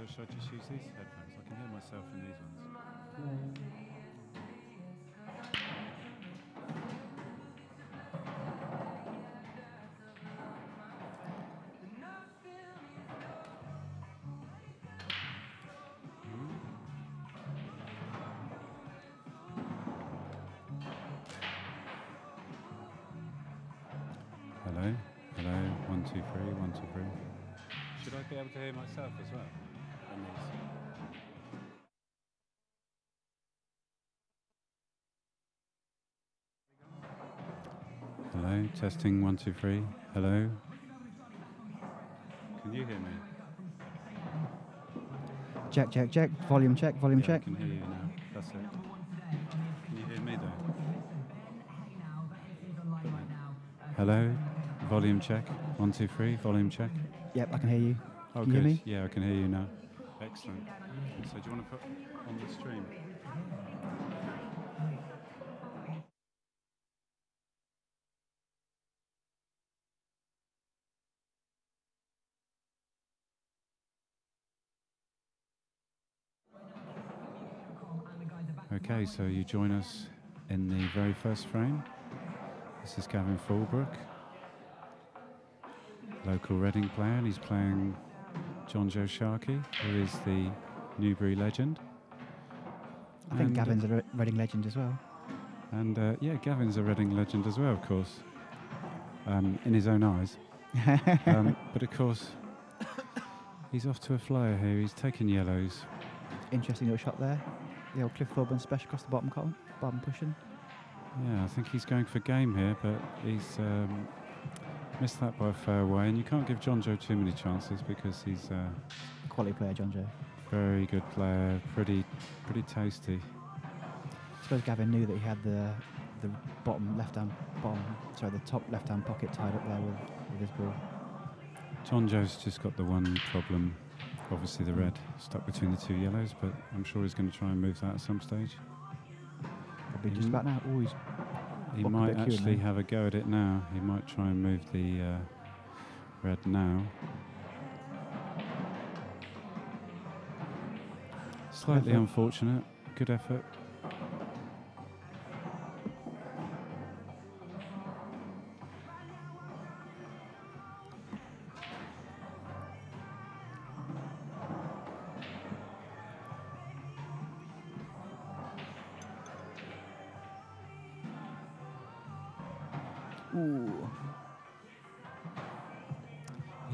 So should I just use these headphones? I can hear myself in these ones. Hello, hello, 1, 2, 3, 1, 2, 3. Should I be able to hear myself as well on these? Hello, testing 1, 2, 3. Hello. Can you hear me? Check, check, check. Volume check, volume check. I can hear you now. That's it. Can you hear me though? Hello, volume check. 1, 2, 3, volume check. Yep, I can hear you. Oh, can you good. hear me? Yeah, I can hear you now. Excellent. So do you want to put on the stream? Okay, so you join us in the very first frame. This is J.Fullbrook, local Reading player, and he's playing J.Sharkey, who is the Newbury legend. I think Gavin's a Reading legend as well. And yeah, Gavin's a Reading legend as well, of course, in his own eyes. But of course, he's off to a flyer here. He's taking yellows. Interesting little shot there. The old Cliff Thorburn special across the bottom column, bottom pushing. Yeah, I think he's going for game here, but he's missed that by a fair way. And you can't give John Joe too many chances because he's quality player, John Joe. Very good player, pretty tasty. I suppose Gavin knew that he had the top left-hand pocket tied up there with his ball. John Joe's just got the one problem. Obviously the red stuck between the two yellows, but I'm sure he's going to try and move that at some stage. Probably just about now. Ooh, he might actually have a go at it now. He might try and move the red now. Slightly unfortunate. Good effort. Ooh.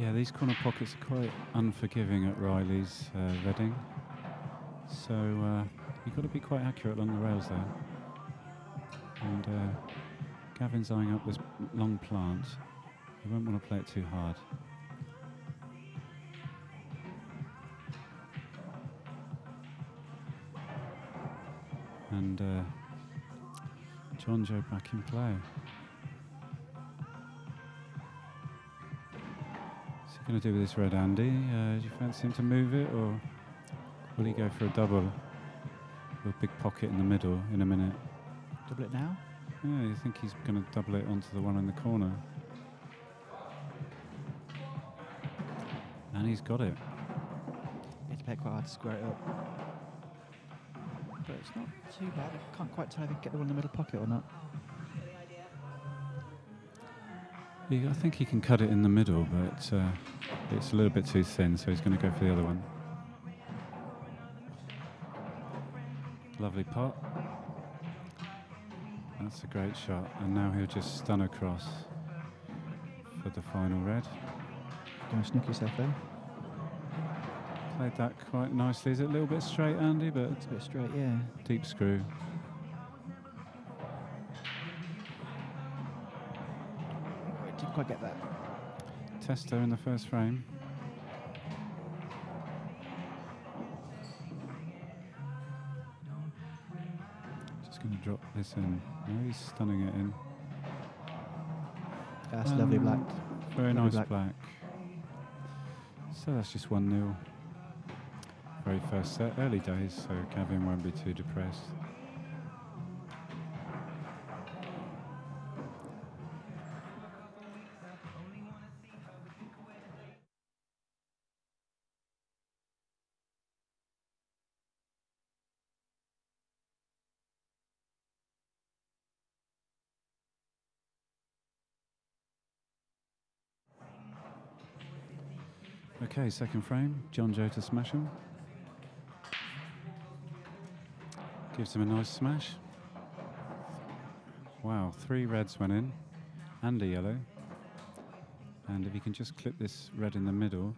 Yeah, these corner pockets are quite unforgiving at Riley's Reading. So you've got to be quite accurate on the rails there. And Gavin's eyeing up this long plant. You won't want to play it too hard. And John Joe back in play. What's he going to do with this red, Andy? Do you fancy him to move it, or will he go for a double with a big pocket in the middle in a minute? Double it now? Yeah, you think he's going to double it onto the one in the corner. And he's got it. You have to play it quite hard to square it up. But it's not too bad. I can't quite tell if he can get the one in the middle pocket or not. Yeah, I think he can cut it in the middle, but it's a little bit too thin, so he's going to go for the other one. Lovely pot. That's a great shot. And now he'll just stun across for the final red. Going to sneak yourself there. Played that quite nicely. Is it a little bit straight, Andy? But it's a bit straight, yeah. Deep screw. I didn't quite get that. Tester in the first frame. Just going to drop this in. No, he's stunning it in. That's lovely black. Very nice black. So that's just 1-0. Very first set, early days, so Gavin won't be too depressed. Okay, second frame, John Joe to smash him. Gives him a nice smash. Wow, 3 reds went in and a yellow. And if he can just clip this red in the middle,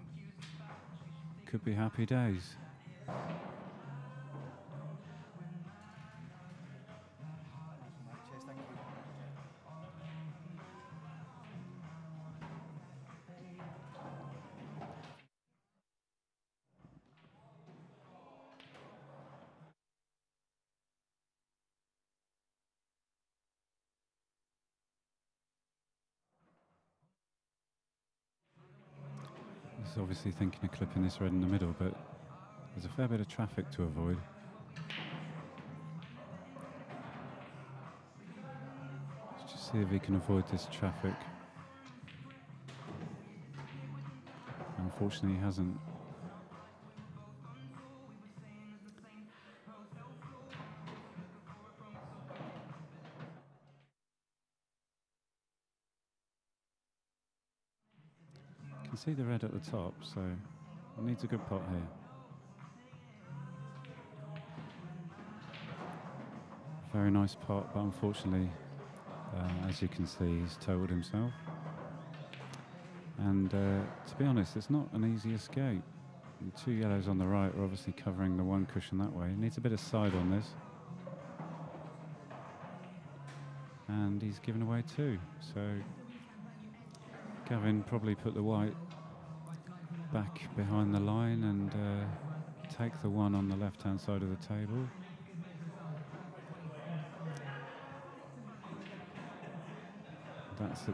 could be happy days. He's obviously thinking of clipping this red in the middle, but there's a fair bit of traffic to avoid. Let's just see if he can avoid this traffic. Unfortunately, he hasn't. You can see the red at the top, so it needs a good pot here. Very nice pot, but unfortunately, as you can see, he's totaled himself. And to be honest, it's not an easy escape. The 2 yellows on the right are obviously covering the 1 cushion that way. He needs a bit of side on this. And he's given away 2. So Gavin probably put the white back behind the line and take the 1 on the left-hand side of the table.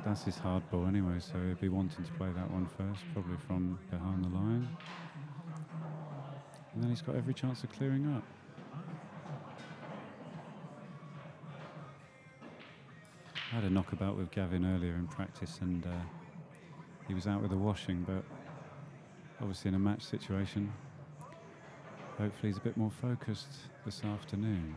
That's his hard ball anyway, so he'll be wanting to play that one first, probably from behind the line. And then he's got every chance of clearing up. I had a knockabout with Gavin earlier in practice, and he was out with a washing, but obviously in a match situation, hopefully he's a bit more focused this afternoon.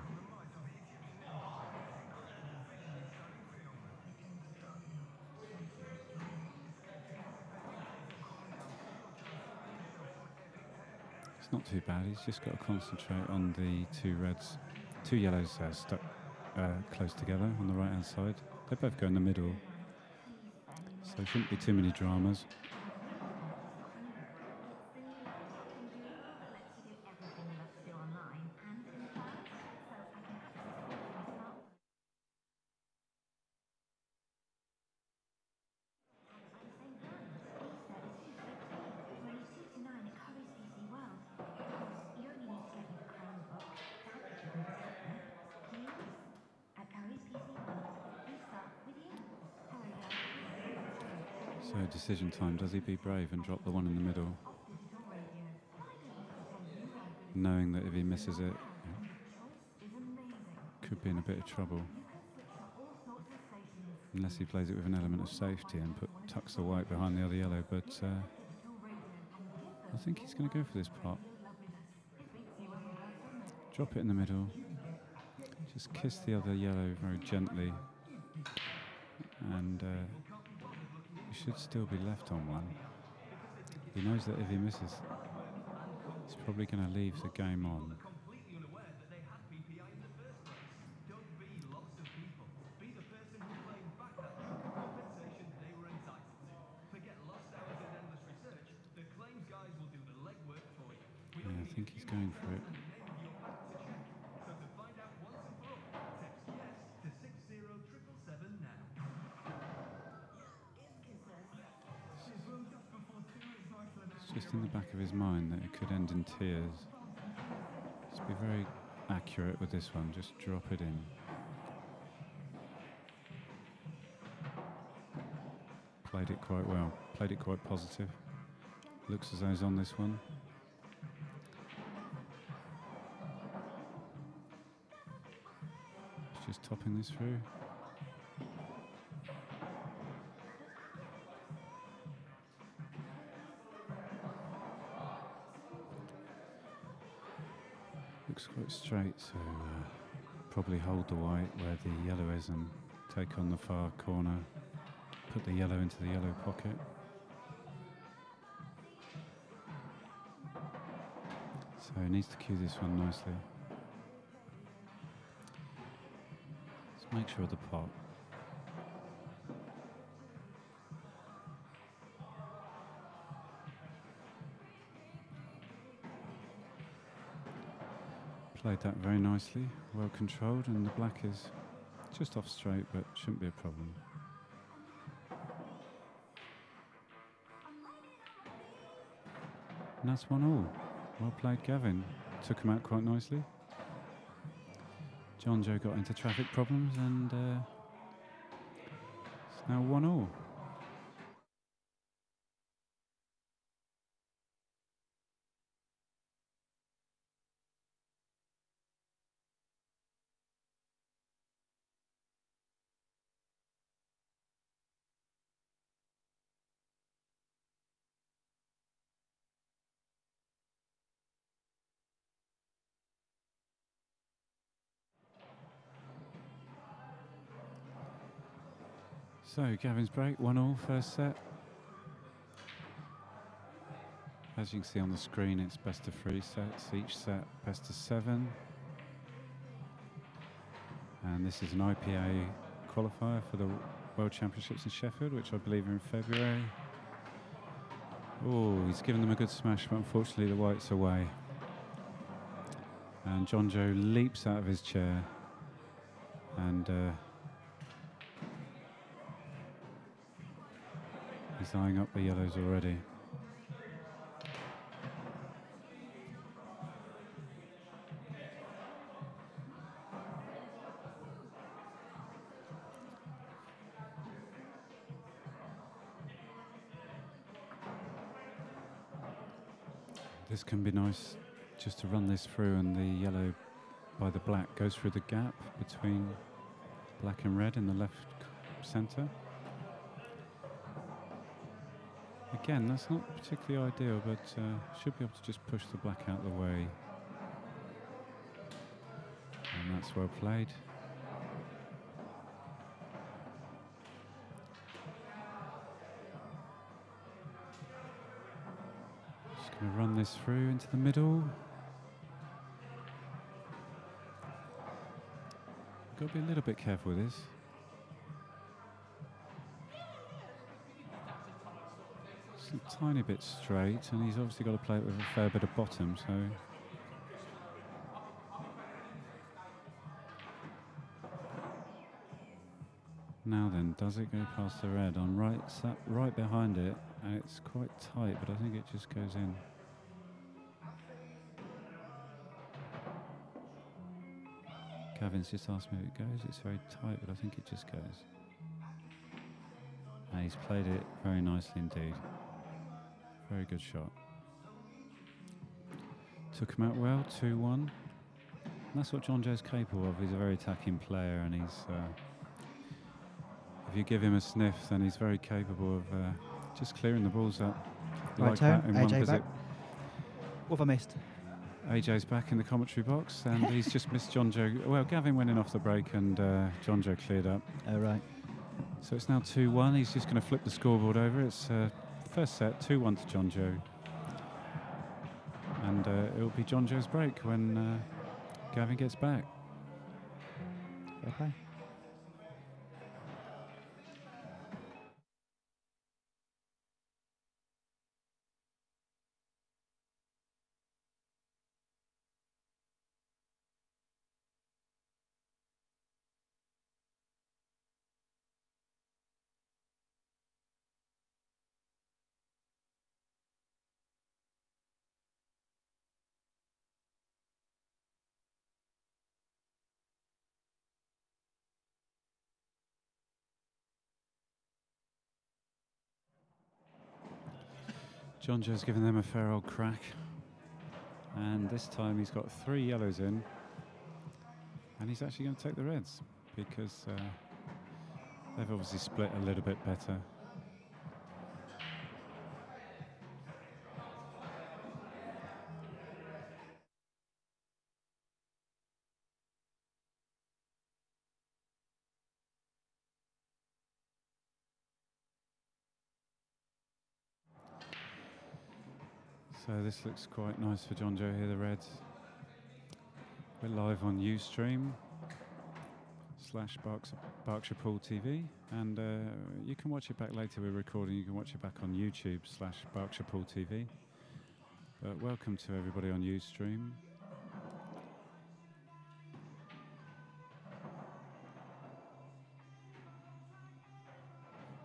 It's not too bad. He's just got to concentrate on the 2 yellows stuck close together on the right hand side. They both go in the middle, so there shouldn't be too many dramas. So decision time, does he be brave and drop the 1 in the middle? Knowing that if he misses it, could be in a bit of trouble. Unless he plays it with an element of safety and tucks the white behind the other yellow, but I think he's going to go for this pot. Drop it in the middle, just kiss the other yellow very gently, and he should still be left on 1. He knows that if he misses, he's probably going to leave the game on. Yeah, I think he's going for it. It's just in the back of his mind that it could end in tears. Just be very accurate with this one, just drop it in. Played it quite well, played it quite positive. Looks as though he's on this one. He's just topping this through. Looks quite straight, so probably hold the white where the yellow is and take on the far corner. Put the yellow into the yellow pocket. So he needs to cue this one nicely. Let's make sure of the pot. Played that very nicely, well controlled, and the black is just off straight, but shouldn't be a problem. And that's 1-all. Well played, Gavin. Took him out quite nicely. John Joe got into traffic problems, and it's now 1-all. So Gavin's break, 1-all, first set. As you can see on the screen, it's best of 3 sets. Each set best of 7. And this is an IPA qualifier for the World Championships in Sheffield, which I believe are in February. Oh, he's given them a good smash, but unfortunately the white's away. And John Joe leaps out of his chair and he's eyeing up the yellows already. This can be nice just to run this through, and the yellow by the black goes through the gap between black and red in the left centre. Again, that's not particularly ideal, but should be able to just push the black out of the way. And that's well played. Just going to run this through into the middle. Got to be a little bit careful with this. It's a tiny bit straight, and he's obviously got to play it with a fair bit of bottom, so. Now then, does it go past the red? I'm right behind it, and it's quite tight, but I think it just goes in. Gavin's just asked me if it goes. It's very tight, but I think it just goes. And he's played it very nicely indeed. Very good shot. Took him out well, 2-1. And that's what John Joe's capable of. He's a very attacking player, and he's if you give him a sniff, then he's very capable of just clearing the balls up. Right like turn, that in AJ one back. visit. What have I missed? AJ's back in the commentary box, and he's just missed John Joe. Well, Gavin went in off the break, and John Joe cleared up. Oh, right. So it's now 2-1. He's just going to flip the scoreboard over. It's first set, 2-1 to John Joe. And it'll be John Joe's break when Gavin gets back. Fair play. John Joe's given them a fair old crack. And this time he's got 3 yellows in. And he's actually going to take the reds, because they've obviously split a little bit better. So this looks quite nice for John Joe here, the Reds. We're live on Ustream / Berkshire Pool TV, and you can watch it back later. We're recording. You can watch it back on YouTube / Berkshire Pool TV. But welcome to everybody on Ustream.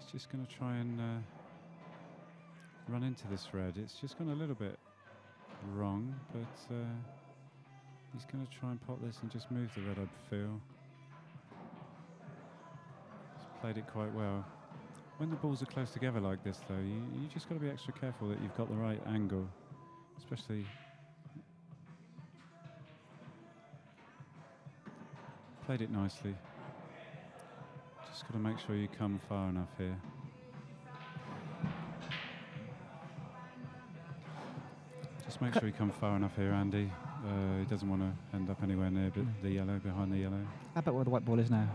It's just going to try and run into this red. It's just gone a little bit wrong, but he's going to try and pop this and just move the red, I feel. He's played it quite well. When the balls are close together like this, though, you just got to be extra careful that you've got the right angle, especially. Played it nicely. Just got to make sure you come far enough here. Just make sure you come far enough here, Andy. He doesn't want to end up anywhere near the yellow, behind the yellow. How about where the white ball is now?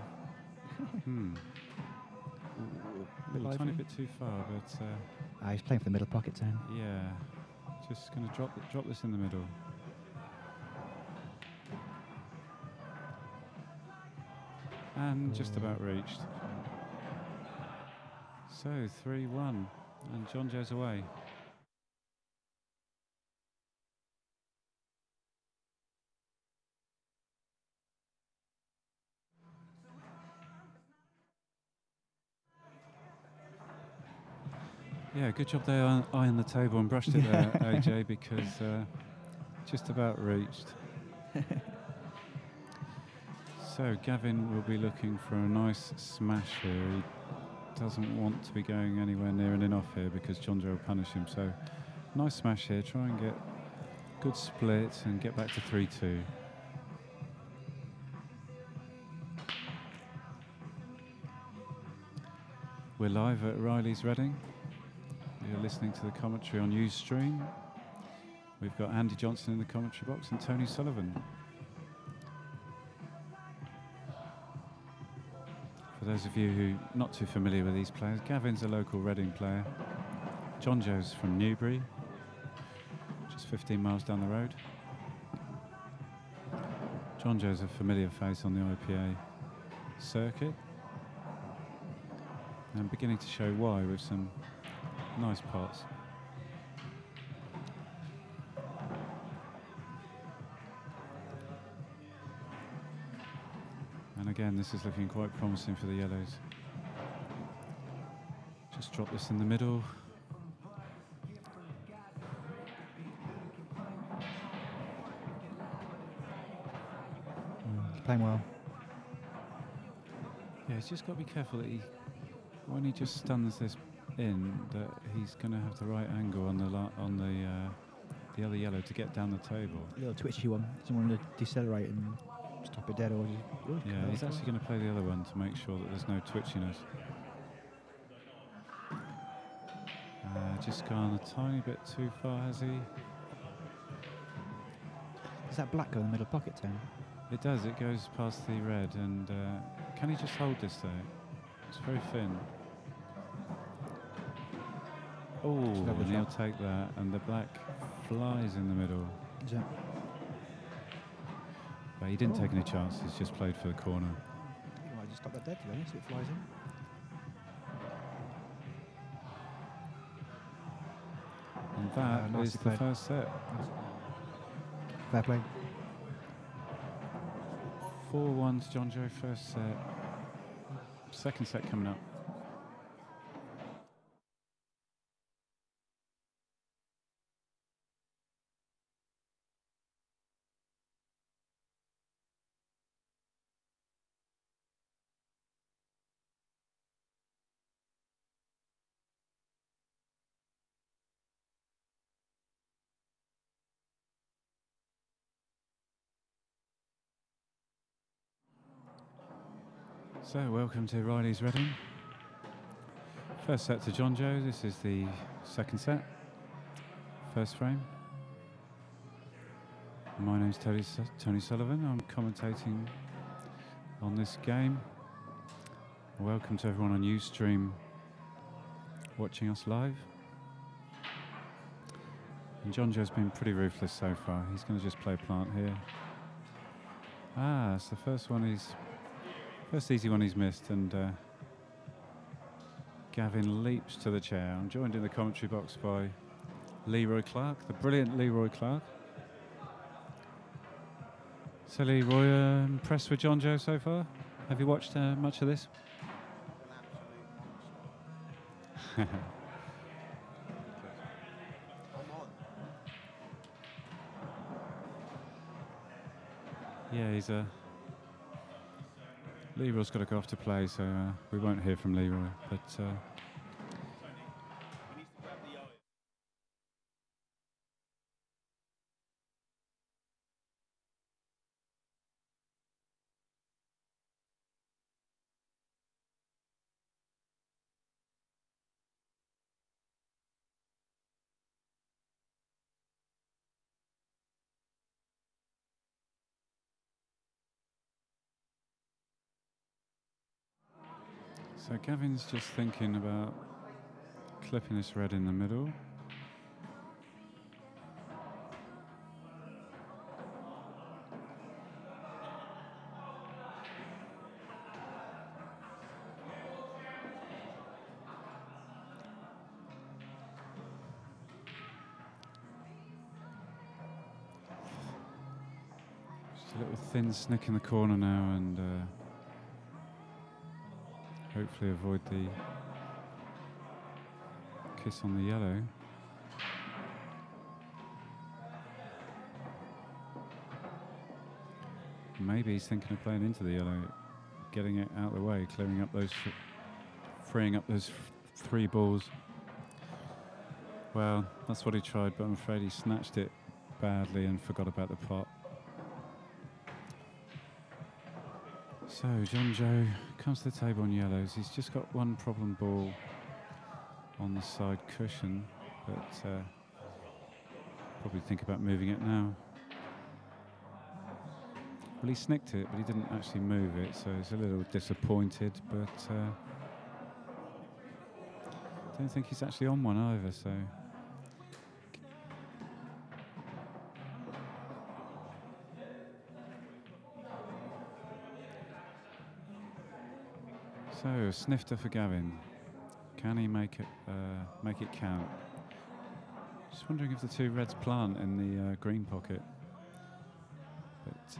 A tiny bit too far, but he's playing for the middle pocket then. yeah, just going to drop this in the middle. And just about reached. So 3-1, and John Joe's away. Yeah, good job there, eyeing the table and brushed it there, AJ, because just about reached. So Gavin will be looking for a nice smash here. He doesn't want to be going anywhere near an in-off here because John Joe will punish him. So nice smash here, try and get good split and get back to 3-2. We're live at Riley's Reading. You're listening to the commentary on Ustream. We've got Andy Johnson in the commentary box and Tony Sullivan. For those of you who are not too familiar with these players, Gavin's a local Reading player. John Joe's from Newbury, just 15 miles down the road. John Joe's a familiar face on the IPA circuit, and beginning to show why with some nice pots. And again, this is looking quite promising for the yellows. Just drop this in the middle. Playing well. Yeah, he's just got to be careful that when he just stuns this in, that he's going to have the right angle on the other yellow to get down the table. A little twitchy one. Doesn't want to decelerate and stop it dead, or yeah, he's actually going to play the other one to make sure that there's no twitchiness. Just gone a tiny bit too far, has he? Does that black go in the middle pocket, Tim? It does. It goes past the red, and can he just hold this though? It's very thin. Oh, and he'll take that, and the black flies in the middle. Yeah. But he didn't take any chances, just played for the corner. I think I might just stop that dead, to be honest, if it flies in. And that is the first set. Fair play. 4-1 to John Joe, first set. Second set coming up. So, welcome to Riley's Reading. First set to John Joe. This is the second set. First frame. My name's Tony Sullivan. I'm commentating on this game. Welcome to everyone on Ustream watching us live. And John Joe's been pretty ruthless so far. He's going to just play plant here. Ah, it's the first easy one he's missed, and Gavin leaps to the chair. I'm joined in the commentary box by Leroy Clark, the brilliant Leroy Clark. So Leroy, impressed with John Joe so far? Have you watched much of this? Yeah, he's Leroy's got to go off to play, so we won't hear from Leroy. But so Gavin's just thinking about clipping this red in the middle. Just a little thin snick in the corner now, and hopefully avoid the kiss on the yellow. Maybe he's thinking of playing into the yellow, getting it out of the way, clearing up those, freeing up those 3 balls. Well, that's what he tried, but I'm afraid he snatched it badly and forgot about the pot. So John Joe comes to the table on yellows. He's just got 1 problem ball on the side cushion, but probably think about moving it now. Well, he snicked it, but he didn't actually move it, so he's a little disappointed, but I don't think he's actually on one either, so. So, a snifter for Gavin. Can he make it count? Just wondering if the 2 reds plant in the green pocket. But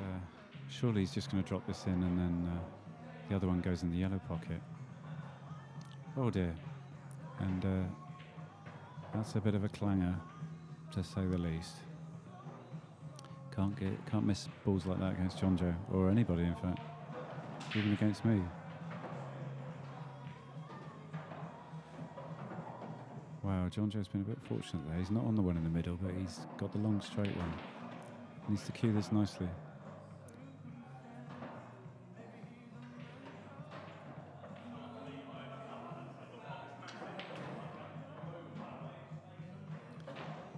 surely he's just going to drop this in, and then the other one goes in the yellow pocket. Oh dear. And that's a bit of a clanger, to say the least. Can't miss balls like that against John Joe, or anybody in fact, even against me. Wow, John Joe's been a bit fortunate there. He's not on the one in the middle, but he's got the long straight one. Needs to cue this nicely.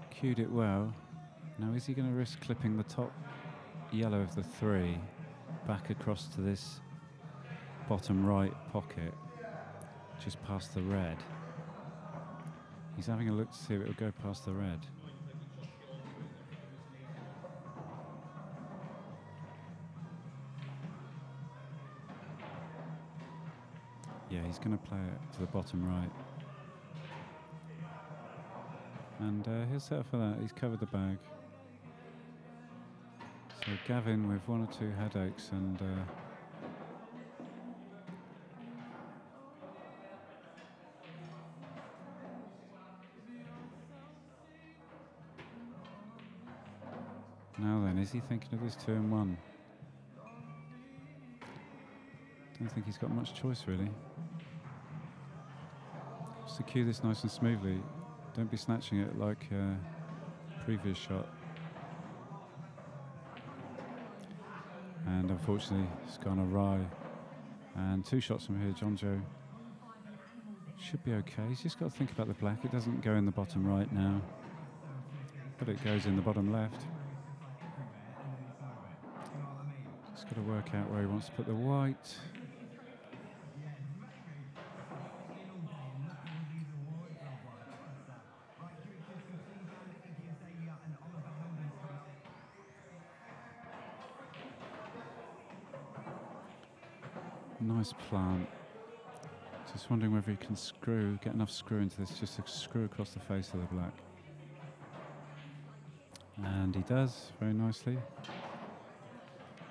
Cued it well. Now is he going to risk clipping the top yellow of the 3 back across to this bottom right pocket, just past the red? He's having a look to see if it will go past the red. Yeah, he's going to play it to the bottom right. And he'll settle for that. He's covered the bag. So Gavin with 1 or 2 headaches, and now then, is he thinking of this 2 and 1? Don't think he's got much choice really. Just to cue this nice and smoothly. Don't be snatching it like previous shot. And unfortunately, it's gone awry. And 2 shots from here, John Joe should be okay. He's just got to think about the black. It doesn't go in the bottom right now, but it goes in the bottom left. Just got to work out where he wants to put the white. Nice plant. Just wondering whether he can get enough screw into this, just to screw across the face of the black. And he does, very nicely.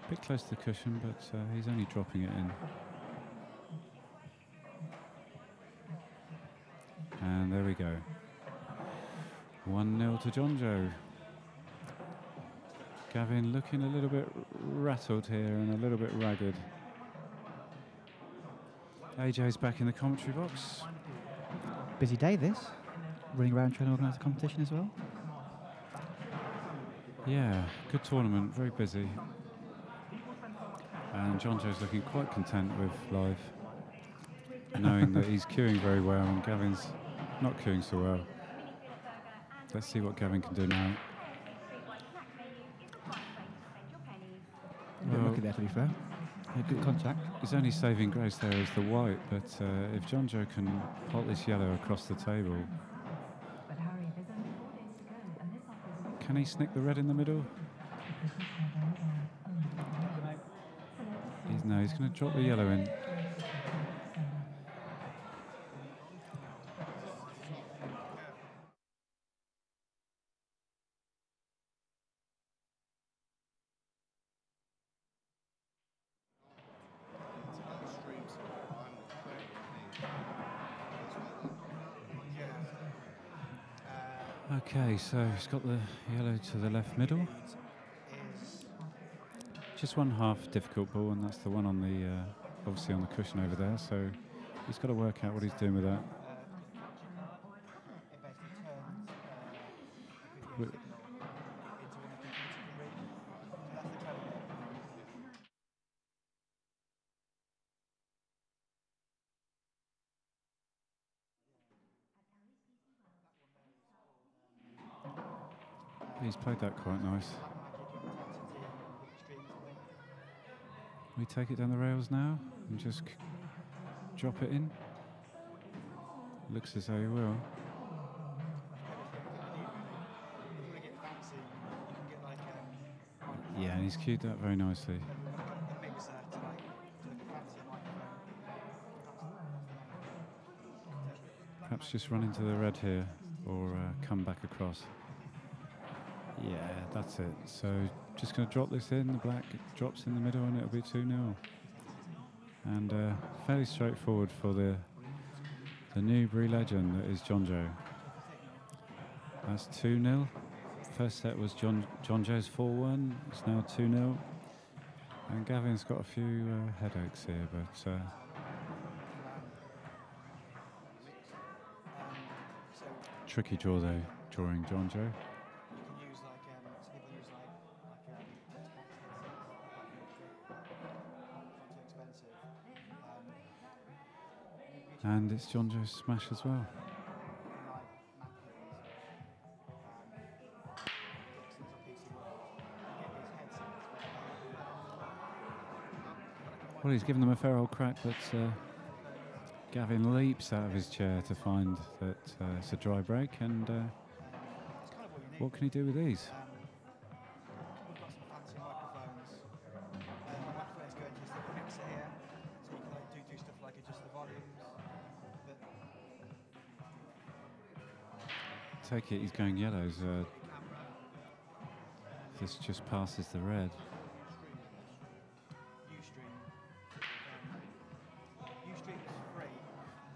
A bit close to the cushion, but he's only dropping it in. And there we go. 1-0 to Jonjo. Gavin looking a little bit rattled here and a little bit ragged. AJ's back in the commentary box. Busy day this. Running around trying to organise the competition as well. Yeah, good tournament, very busy. And Jonjo's looking quite content with life, knowing that he's queuing very well and Gavin's not queuing so well. Let's see what Gavin can do now. Well, look at that, to be fair. Good contact. His only saving grace there is the white, but if Jonjo can pot this yellow across the table, can he snick the red in the middle? He's going to drop the yellow in. Okay, so he's got the yellow to the left middle. Just one half difficult ball, and that's the one on the, obviously on the cushion over there, so he's got to work out what he's doing with that. He's played that quite nice. We take it down the rails now and just drop it in. Looks as though he will. Yeah, and he's cued that very nicely. Perhaps just run into the red here or come back across. Yeah, that's it. So just going to drop this in. The black drops in the middle and it'll be 2-0. And fairly straightforward for the Newbury legend that is Jonjo. That's 2-0. First set was Jonjo's 4-1. It's now 2-0. And Gavin's got a few headaches here, but tricky draw though, drawing Jonjo. And it's Jonjo's smash as well. Well, he's given them a fair old crack, but Gavin leaps out of his chair to find that it's a dry break. And what can he do with these? Take it, he's going yellows. This just passes the red.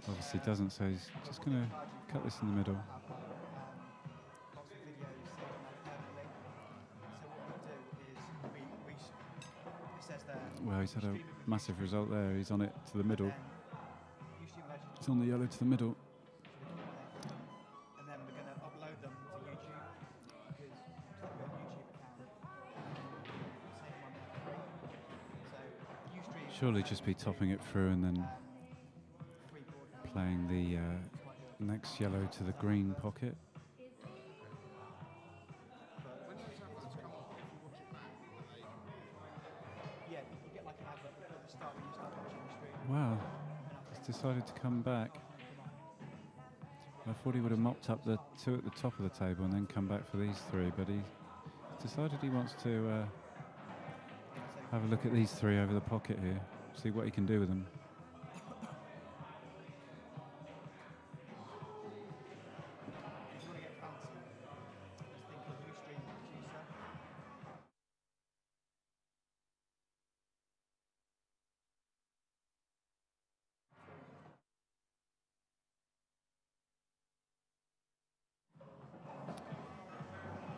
Obviously doesn't, so he's just going to cut this in the middle. Well, he's had a massive result there. He's on it to the middle. He's on the yellow to the middle. Surely just be topping it through and then playing the next yellow to the green pocket. Wow, he's decided to come back. I thought he would have mopped up the two at the top of the table and then come back for these three, but he decided he wants to have a look at these three over the pocket here. see what he can do with them.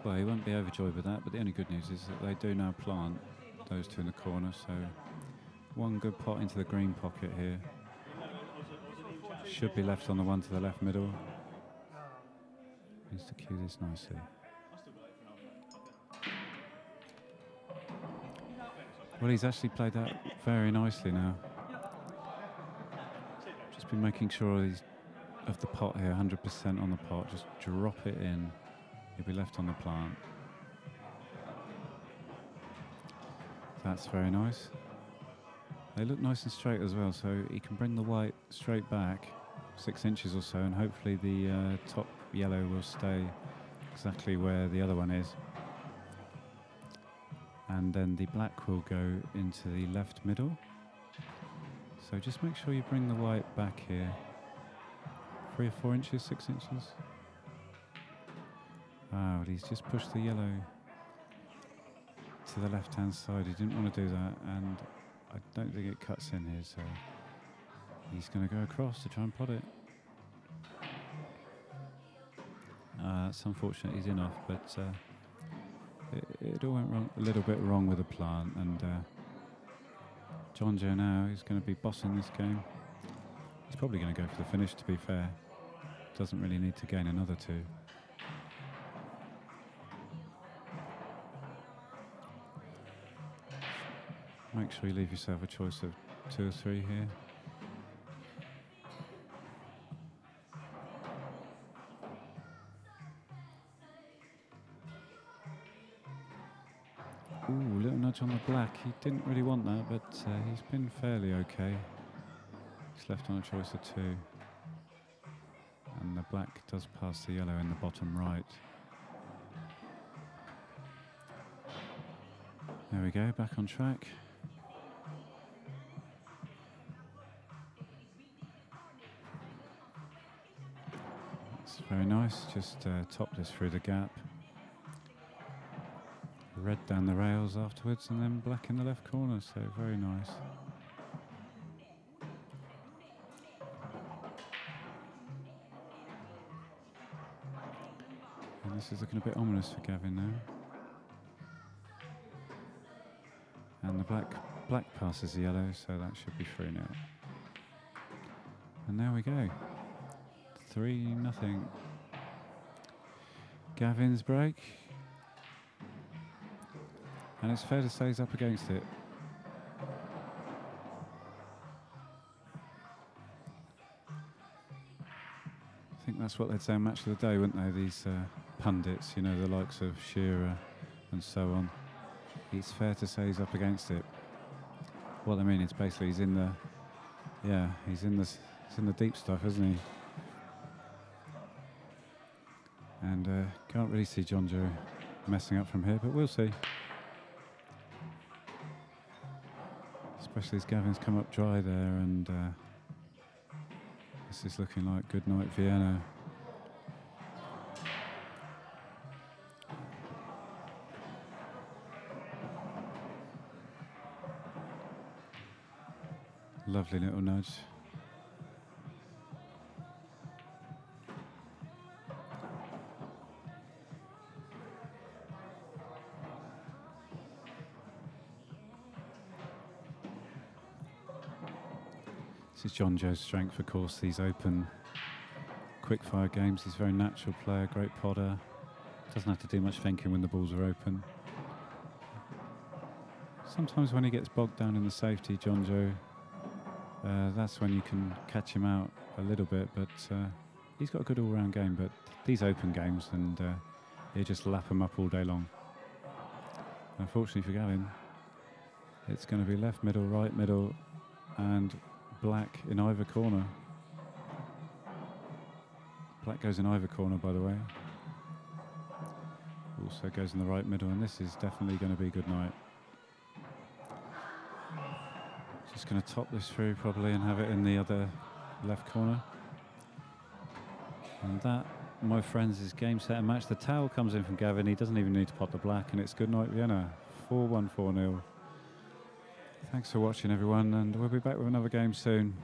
Well, he won't be overjoyed with that, but the only good news is that they do now plant those two in the corner, so one good pot into the green pocket here. Should be left on the one to the left middle. Needs to cue this nicely. Well, he's actually played that very nicely now. Just been making sure he's of the pot here, 100% on the pot. Just drop it in. He'll be left on the plant. That's very nice. They look nice and straight as well, so he can bring the white straight back 6 inches or so, and hopefully the top yellow will stay exactly where the other one is. And then the black will go into the left middle. So just make sure you bring the white back here. 3 or 4 inches, 6 inches. Ah, well, he's just pushed the yellow to the left-hand side. He didn't want to do that, and I don't think it cuts in here, so he's going to go across to try and pot it. It's unfortunate he's in off, but it all went wrong, a little bit wrong with the plant, and John Joe now is going to be bossing this game. He's probably going to go for the finish, to be fair. Doesn't really need to gain another 2. Make sure you leave yourself a choice of 2 or 3 here. Ooh, little nudge on the black. He didn't really want that, but he's been fairly okay. He's left on a choice of 2. And the black does pass the yellow in the bottom right. There we go, back on track. That's very nice, just top this through the gap. Red down the rails afterwards, and then black in the left corner, so very nice. And this is looking a bit ominous for Gavin now. And the black passes the yellow, so that should be 3-0. And there we go. 3-0. Gavin's break. And it's fair to say he's up against it. I think that's what they'd say in Match of the Day, wouldn't they? These pundits, you know, the likes of Shearer and so on. It's fair to say he's up against it. What I mean is basically he's in the, he's in the deep stuff, isn't he? And can't really see John Joe messing up from here, but we'll see. Especially as Gavin's come up dry there, and this is looking like good night Vienna. Lovely little nudge. This is John Joe's strength, of course, these open quick-fire games. He's a very natural player, great podder. Doesn't have to do much thinking when the balls are open. Sometimes when he gets bogged down in the safety, John Joe, that's when you can catch him out a little bit, but he's got a good all-round game. But these open games, and he'll just lap them up all day long. Unfortunately for Gavin, it's going to be left middle, right middle, and black in either corner. Black goes in either corner, by the way. Also goes in the right middle, and this is definitely going to be good night. just going to top this through probably and have it in the other left corner. And that, my friends, is game, set and match. The towel comes in from Gavin. He doesn't even need to pot the black, and it's good night Vienna. 4-1, 4-0. Thanks for watching, everyone, and we'll be back with another game soon.